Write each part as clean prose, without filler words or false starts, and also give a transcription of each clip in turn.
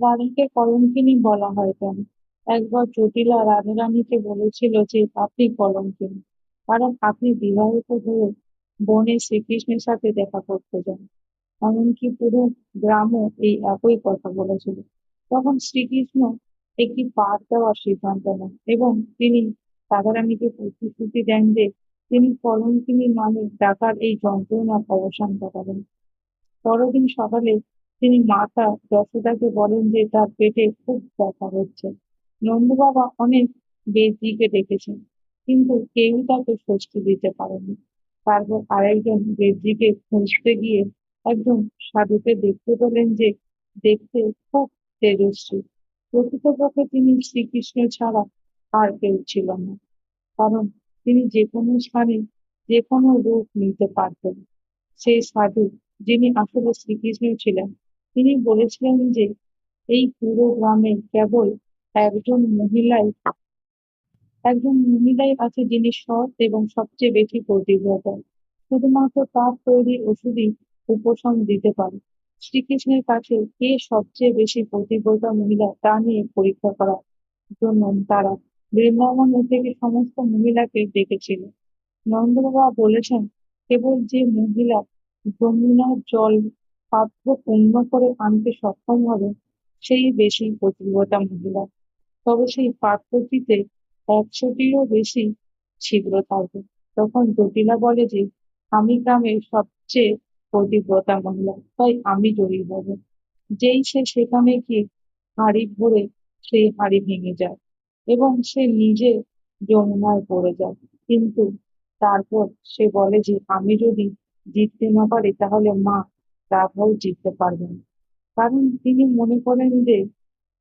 রানীকে কলঙ্কিনী বলা হয় কেন? একবার জটিলা রাধারানীকে বলেছিল যে আপনি কলঙ্কিনী, কারণ আপনি বিবাহিত হয়ে বনে শ্রীকৃষ্ণের সাথে দেখা করতে যান। এমনকি পুরো গ্রামও এই একই কথা বলেছিল। তখন শ্রীকৃষ্ণ একটি পাঠ দেওয়ার সিদ্ধান্ত নেন এবং তিনি রাধারানীকে প্রতিশ্রুতি দেন যে তিনি কলঙ্কিনী নামে ডাকার এই যন্ত্রণার অবসান ঘটাবেন। পরদিন সকালে তিনি মাতা যশোদাকে বলেন যে তার পেটে খুব ব্যথা হচ্ছে। নন্দবাবা অনেক বেদিকে ডেকেছেন, কিন্তু কেউই তাকে স্বস্তি দিতে পারেনি। তারপর আরেকজন বেদিকে খুঁজতে গিয়ে একজন সাধুকে দেখতে পেলেন যে দেখতে খুব তেজস্বী। প্রকৃতপক্ষে তিনি শ্রীকৃষ্ণ ছাড়া আর কেউ ছিল না, কারণ তিনি যেকোনো স্থানে যেকোনো রূপ নিতে পারতেন। সেই সাধু, যিনি আসলে শ্রীকৃষ্ণ ছিলেন, তিনি বলেছিলেন যে এই পুরো গ্রামে কেবল একজন মহিলাই একজন মহিলাই আছে যিনি সৎ এবং সবচেয়ে বেশি পতিব্রত। শুধুমাত্র তার তৈরি ওষুধই উপশম দিতে পারে। শ্রীকৃষ্ণের কাছে কে সবচেয়ে বেশি পতিব্রতা মহিলা তা নিয়ে পরীক্ষা করার জন্য তারা বৃন্দাবনের থেকে সমস্ত মহিলাকে ডেকেছিল। নন্দবাবা বলেছেন, কেবল যে মহিলা যমুনার জল পাত্র পূর্ণ করে আনতে সক্ষম হবে, সেই বেশি পতিব্রতা মহিলা। তবে সেই পাত্রটিতে ১০০টিরও বেশি ছিদ্র থাকবে। তখন জটিলা বলে যে আমি গ্রামের সবচেয়ে পতিব্রতা মহিলা, তাই আমি জয়ী হব। যেই সে সেখানে গিয়ে হাঁড়ি ভরে সেই হাঁড়ি ভেঙে যায় এবং সে নিজে যমুনায় পড়ে যায়। কিন্তু তারপর সে বলে যে আমি যদি জিততে না পারি তাহলে মা রাধাও জিততে পারবে না, কারণ তিনি মনে করেন যে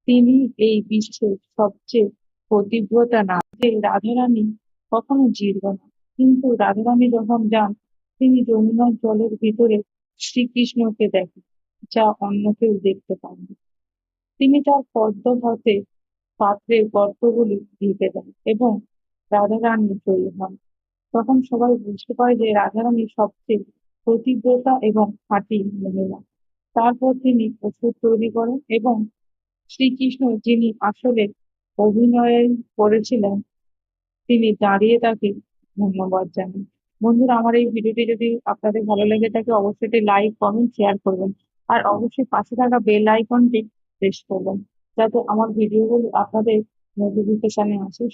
তিনি এই বিশ্বের সবচেয়ে পতিব্রতা না, যে রাধারানী কখনো জিতবে না। কিন্তু রাধারানী যখন যান, তিনি যমুনার জলের ভিতরে শ্রীকৃষ্ণকে দেখেন, যা অন্য কেউ দেখতে পান না। তিনি তার পদ্ম হাতে পাত্রের গর্তগুলি ঢেকে দেন এবং রাধারানী জয়ী হন। তখন সবাই বুঝতে পারে যে রাধারানী সবচেয়ে পতিব্রতা এবং খাঁটি মহিলা। তারপর তিনি ওষুধ তৈরি করেন এবং শ্রীকৃষ্ণ, যিনি আসলে অভিনয় করেছিলেন, তিনি দাঁড়িয়ে তাকে ধন্যবাদ জানান। বন্ধুরা, আমার এই ভিডিওটি যদি আপনাদের ভালো লেগে থাকে অবশ্যই একটি লাইক, কমেন্ট, শেয়ার করবেন। আর অবশ্যই পাশে থাকা বেল আইকনটি প্রেস করবেন, যাতে আমার ভিডিওগুলো আপনাদের নোটিফিকেশনে আসে।